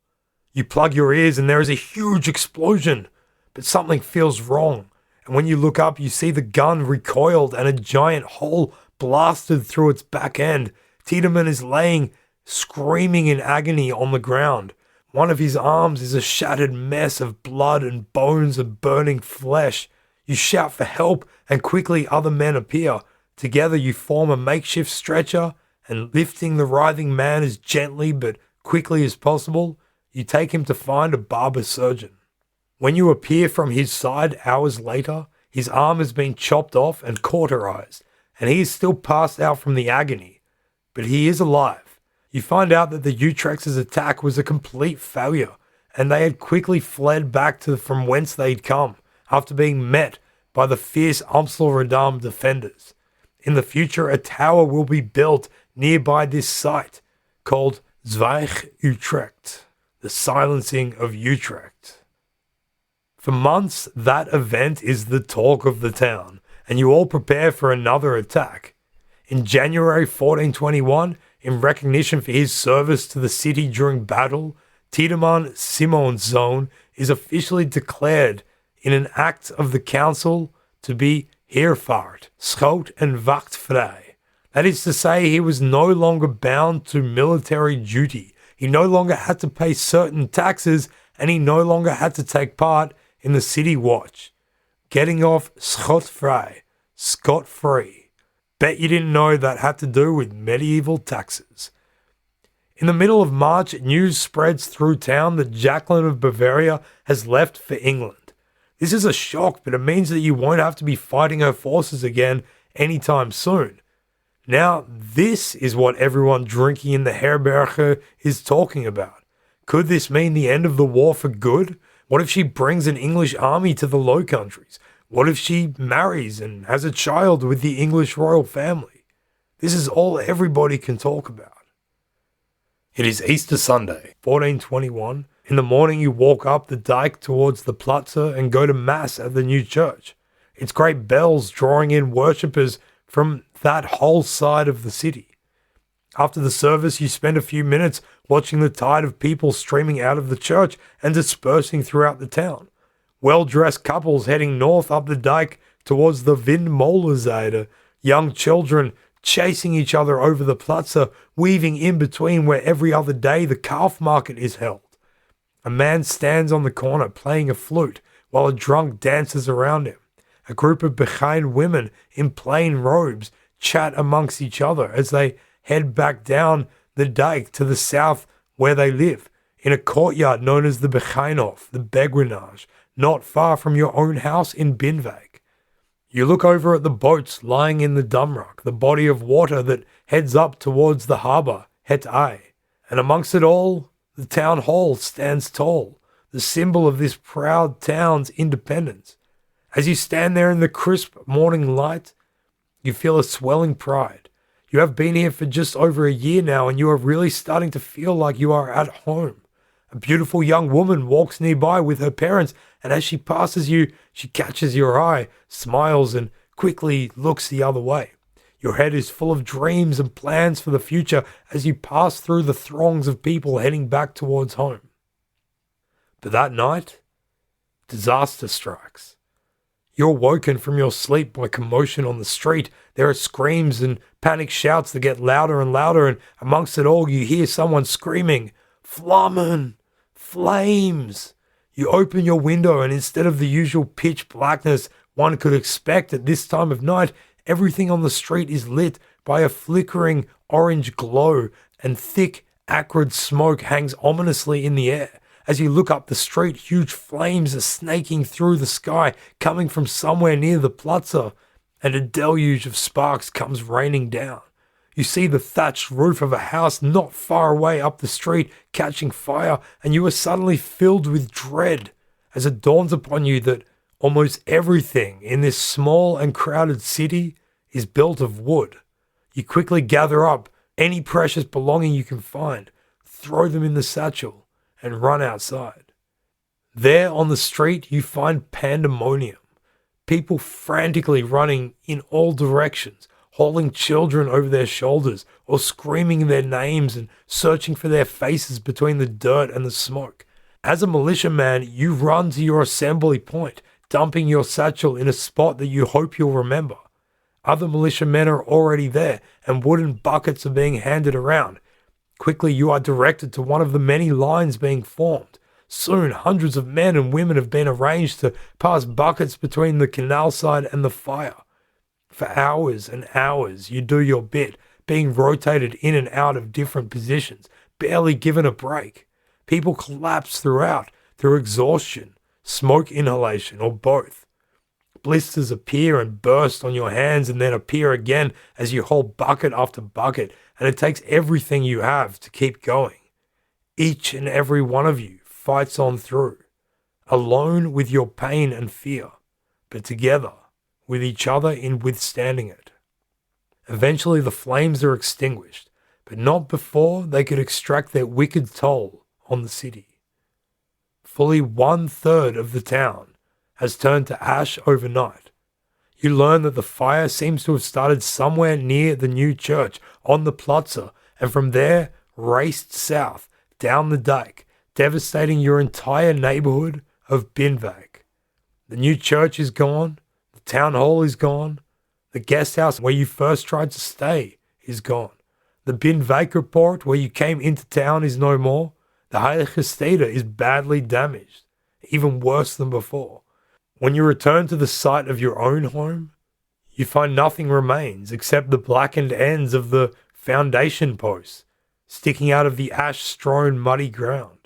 You plug your ears and there is a huge explosion, but something feels wrong. And when you look up, you see the gun recoiled and a giant hole blasted through its back end. Tiedemann is laying, screaming in agony on the ground. One of his arms is a shattered mess of blood and bones and burning flesh. You shout for help, and quickly other men appear. Together you form a makeshift stretcher, and lifting the writhing man as gently but quickly as possible, you take him to find a barber surgeon. When you appear from his side hours later, his arm has been chopped off and cauterized, and he is still passed out from the agony, but he is alive. You find out that the Utrex's attack was a complete failure, and they had quickly fled back to from whence they'd come, after being met by the fierce Amstelredam defenders. In the future, a tower will be built nearby this site, called Zwijg Utrecht, the silencing of Utrecht. For months, that event is the talk of the town, and you all prepare for another attack. In January 1421, in recognition for his service to the city during battle, Tiedemann Simonszoon is officially declared in an act of the council to be Heervaart, Schoot en Wachtvrij. That is to say, he was no longer bound to military duty. He no longer had to pay certain taxes, and he no longer had to take part in the city watch. Getting off schotvrij, scot-free. Bet you didn't know that had to do with medieval taxes. In the middle of March, news spreads through town that Jacqueline of Bavaria has left for England. This is a shock, but it means that you won't have to be fighting her forces again anytime soon. Now, this is what everyone drinking in the herberge is talking about. Could this mean the end of the war for good? What if she brings an English army to the Low Countries? What if she marries and has a child with the English royal family? This is all everybody can talk about. It is Easter Sunday, 1421. In the morning you walk up the dike towards the Platze and go to Mass at the new church. Its great bells drawing in worshippers from that whole side of the city. After the service you spend a few minutes watching the tide of people streaming out of the church and dispersing throughout the town. Well-dressed couples heading north up the dike towards the Windmolenzijde, young children chasing each other over the Platze, weaving in between where every other day the calf market is held. A man stands on the corner playing a flute while a drunk dances around him. A group of behind women in plain robes chat amongst each other as they head back down the dike to the south where they live, in a courtyard known as the Begijnhof, the Begrinage, not far from your own house in Binwijk. You look over at the boats lying in the Damrak, the body of water that heads up towards the harbour, Het Ei, and amongst it all, the town hall stands tall, the symbol of this proud town's independence. As you stand there in the crisp morning light, you feel a swelling pride. You have been here for just over a year now, and you are really starting to feel like you are at home. A beautiful young woman walks nearby with her parents, and as she passes you, she catches your eye, smiles, and quickly looks the other way. Your head is full of dreams and plans for the future as you pass through the throngs of people heading back towards home. But that night, disaster strikes. You're woken from your sleep by commotion on the street. There are screams and panic shouts that get louder and louder, and amongst it all you hear someone screaming, "Flammen! Flames!" You open your window, and instead of the usual pitch blackness one could expect at this time of night, everything on the street is lit by a flickering orange glow, and thick, acrid smoke hangs ominously in the air. As you look up the street, huge flames are snaking through the sky, coming from somewhere near the Platze, and a deluge of sparks comes raining down. You see the thatched roof of a house not far away up the street catching fire, and you are suddenly filled with dread as it dawns upon you that almost everything in this small and crowded city is built of wood. You quickly gather up any precious belonging you can find, throw them in the satchel, and run outside. There on the street you find pandemonium. People frantically running in all directions, hauling children over their shoulders or screaming their names and searching for their faces between the dirt and the smoke. As a militiaman, you run to your assembly point, dumping your satchel in a spot that you hope you'll remember. Other militiamen are already there, and wooden buckets are being handed around. Quickly, you are directed to one of the many lines being formed. Soon, hundreds of men and women have been arranged to pass buckets between the canal side and the fire. For hours and hours, you do your bit, being rotated in and out of different positions, barely given a break. People collapse throughout through exhaustion, smoke inhalation, or both. Blisters appear and burst on your hands and then appear again as you hold bucket after bucket, and it takes everything you have to keep going. Each and every one of you fights on through, alone with your pain and fear, but together with each other in withstanding it. Eventually the flames are extinguished, but not before they could extract their wicked toll on the city. Fully 1/3 of the town has turned to ash overnight. You learn that the fire seems to have started somewhere near the new church on the plaza, and from there raced south down the dike, devastating your entire neighborhood of Binweg. The new church is gone, the town hall is gone, the guest house where you first tried to stay is gone, the Binweg-Port where you came into town is no more, the Heilige Stede is badly damaged, even worse than before. When you return to the site of your own home, you find nothing remains except the blackened ends of the foundation posts sticking out of the ash-strewn muddy ground.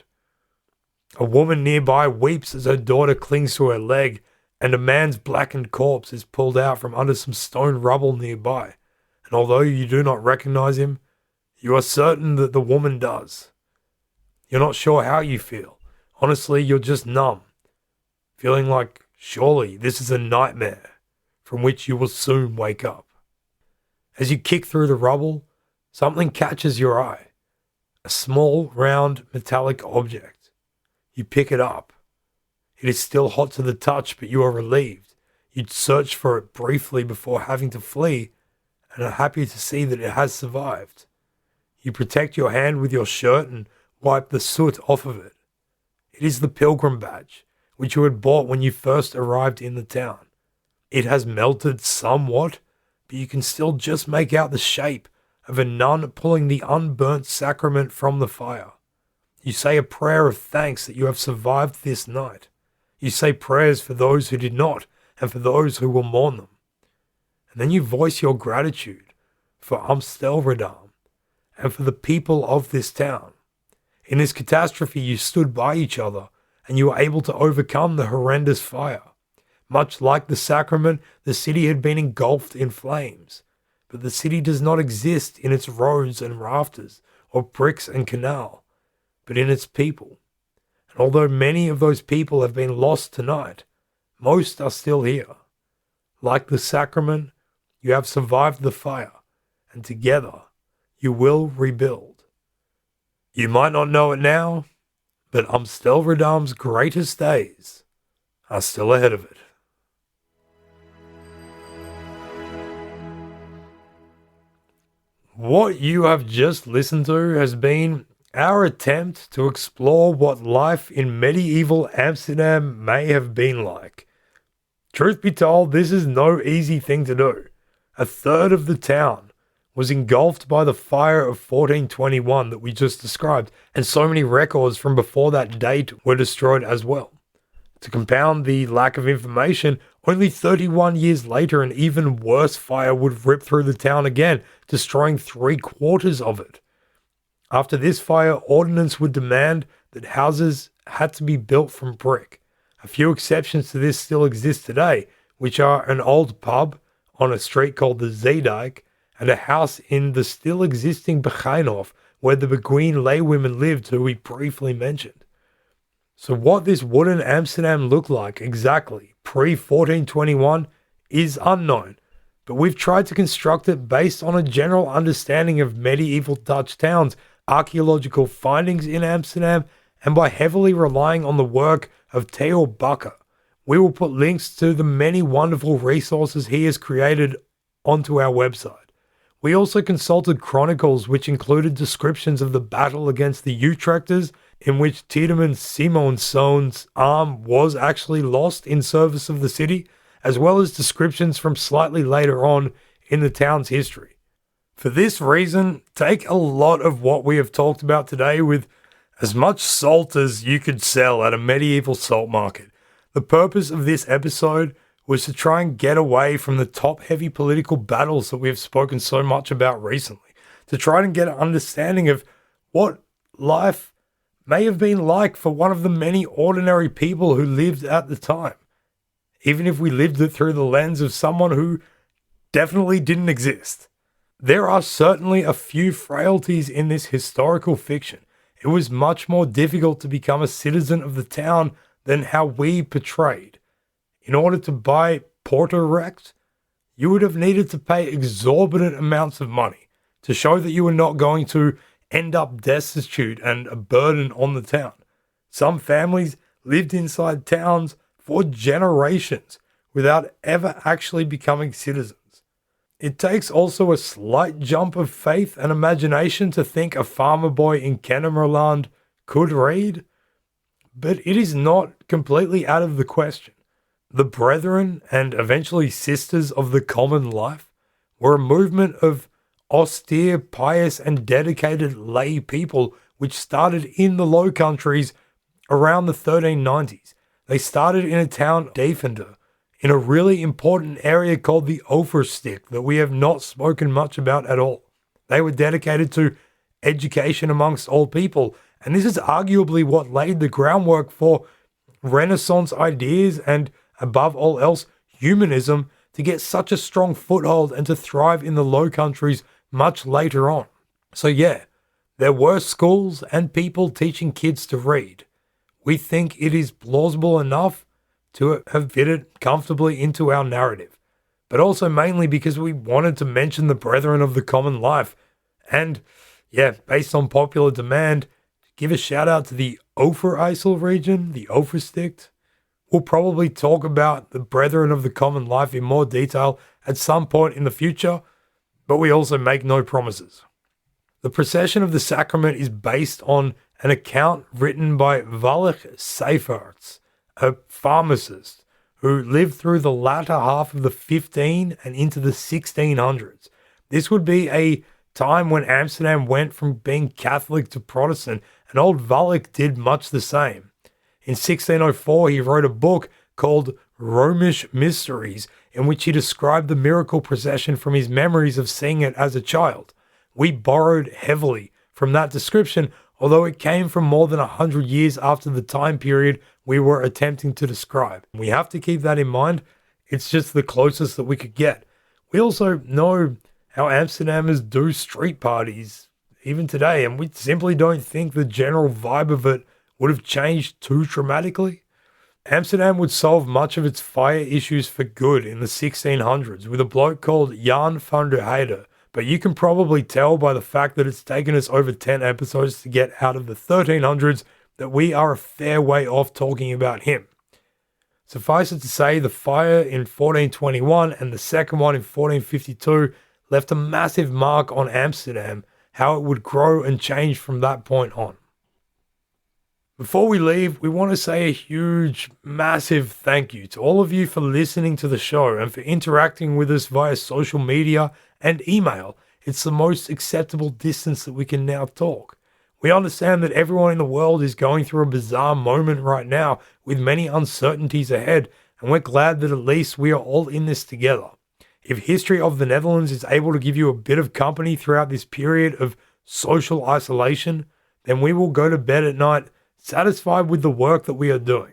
A woman nearby weeps as her daughter clings to her leg, and a man's blackened corpse is pulled out from under some stone rubble nearby, and although you do not recognize him, you are certain that the woman does. You're not sure how you feel. Honestly, you're just numb, feeling like surely this is a nightmare from which you will soon wake up. As you kick through the rubble, something catches your eye. A small, round, metallic object. You pick it up. It is still hot to the touch, but you are relieved. You'd search for it briefly before having to flee, and are happy to see that it has survived. You protect your hand with your shirt and wipe the soot off of it. It is the pilgrim badge, which you had bought when you first arrived in the town. It has melted somewhat, but you can still just make out the shape of a nun pulling the unburnt sacrament from the fire. You say a prayer of thanks that you have survived this night. You say prayers for those who did not, and for those who will mourn them. And then you voice your gratitude for Amstelredam, and for the people of this town. In this catastrophe, you stood by each other, and you were able to overcome the horrendous fire. Much like the sacrament, the city had been engulfed in flames. But the city does not exist in its roads and rafters, or bricks and canal, but in its people. And although many of those people have been lost tonight, most are still here. Like the sacrament, you have survived the fire, and together you will rebuild. You might not know it now, but Amstelredam's greatest days are still ahead of it. What you have just listened to has been our attempt to explore what life in medieval Amsterdam may have been like. Truth be told, this is no easy thing to do. 1/3 of the town was engulfed by the fire of 1421 that we just described, and so many records from before that date were destroyed as well. To compound the lack of information, only 31 years later an even worse fire would rip through the town again, destroying 3/4 of it. After this fire, ordinance would demand that houses had to be built from brick. A few exceptions to this still exist today, which are an old pub on a street called the Zeedijk, and a house in the still existing Begijnhof where the Beguine laywomen lived, who we briefly mentioned. So what this wooden Amsterdam looked like exactly pre-1421 is unknown, but we've tried to construct it based on a general understanding of medieval Dutch towns, archaeological findings in Amsterdam, and by heavily relying on the work of Theo Bakker. We will put links to the many wonderful resources he has created onto our website. We also consulted chronicles which included descriptions of the battle against the Utrechters, in which Tiedemann Simonszoon's arm was actually lost in service of the city, as well as descriptions from slightly later on in the town's history. For this reason, take a lot of what we have talked about today with As much salt as you could sell at a medieval salt market. The purpose of this episode was to try and get away from the top-heavy political battles that we have spoken so much about recently, to try and get an understanding of what life may have been like for one of the many ordinary people who lived at the time, even if we lived it through the lens of someone who definitely didn't exist. There are certainly a few frailties in this historical fiction. It was much more difficult to become a citizen of the town than how we portrayed. In order to buy Porto Rex, you would have needed to pay exorbitant amounts of money to show that you were not going to end up destitute and a burden on the town. Some families lived inside towns for generations without ever actually becoming citizens. It takes also a slight jump of faith and imagination to think a farmer boy in Kennemerland could read, but it is not completely out of the question. The Brethren, and eventually Sisters of the Common Life, were a movement of austere, pious, and dedicated lay people which started in the Low Countries around the 1390s. They started in a town, Deventer, in a really important area called the Overstick that we have not spoken much about at all. They were dedicated to education amongst all people, and this is arguably what laid the groundwork for Renaissance ideas and, above all else, humanism to get such a strong foothold and to thrive in the Low Countries much later on. So yeah, there were schools and people teaching kids to read. We think it is plausible enough to have fitted comfortably into our narrative, but also mainly because we wanted to mention the Brethren of the Common Life, and yeah, based on popular demand, give a shout out to the Overijssel region, the Oversticht. We'll probably talk about the Brethren of the Common Life in more detail at some point in the future, but we also make no promises. The procession of the sacrament is based on an account written by Wallich Seyfarts, a pharmacist who lived through the latter half of the 15 and into the 1600s. This would be a time when Amsterdam went from being Catholic to Protestant, and old Wallich did much the same. In 1604, he wrote a book called Romish Mysteries, in which he described the miracle procession from his memories of seeing it as a child. We borrowed heavily from that description, although it came from more than 100 years after the time period we were attempting to describe. We have to keep that in mind. It's just the closest that we could get. We also know how Amsterdamers do street parties even today, and we simply don't think the general vibe of it would have changed too dramatically. Amsterdam would solve much of its fire issues for good in the 1600s with a bloke called Jan van der Heide, but you can probably tell by the fact that it's taken us over 10 episodes to get out of the 1300s that we are a fair way off talking about him. Suffice it to say, the fire in 1421 and the second one in 1452 left a massive mark on Amsterdam, how it would grow and change from that point on. Before we leave, we want to say a huge, massive thank you to all of you for listening to the show and for interacting with us via social media and email. It's the most acceptable distance that we can now talk. We understand that everyone in the world is going through a bizarre moment right now with many uncertainties ahead, and we're glad that at least we are all in this together. If History of the Netherlands is able to give you a bit of company throughout this period of social isolation, then we will go to bed at night satisfied with the work that we are doing.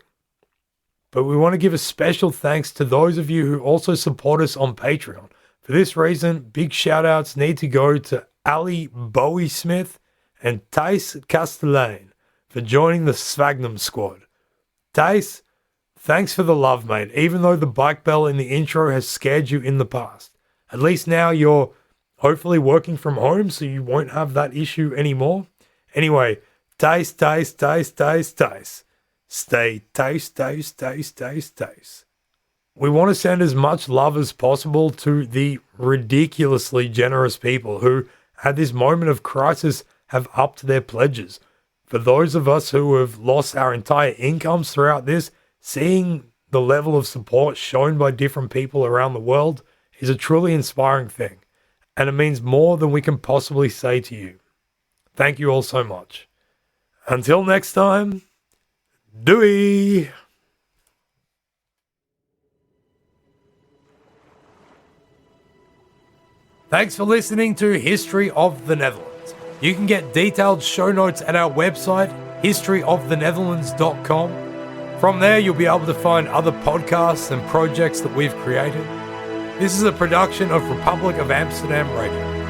But we want to give a special thanks to those of you who also support us on Patreon. For this reason, big shout outs need to go to Ali Bowie Smith and Thijs Castellane for joining the Svagnum squad. Thijs, thanks for the love, mate, even though the bike bell in the intro has scared you in the past. At least now you're hopefully working from home, so you won't have that issue anymore. Anyway, Thijs. Stay Thijs. We want to send as much love as possible to the ridiculously generous people who, at this moment of crisis, have upped their pledges. For those of us who have lost our entire incomes throughout this, seeing the level of support shown by different people around the world is a truly inspiring thing, and it means more than we can possibly say to you. Thank you all so much. Until next time, doei! Thanks for listening to History of the Netherlands. You can get detailed show notes at our website, historyofthenetherlands.com. From there, you'll be able to find other podcasts and projects that we've created. This is a production of Republic of Amsterdam Radio.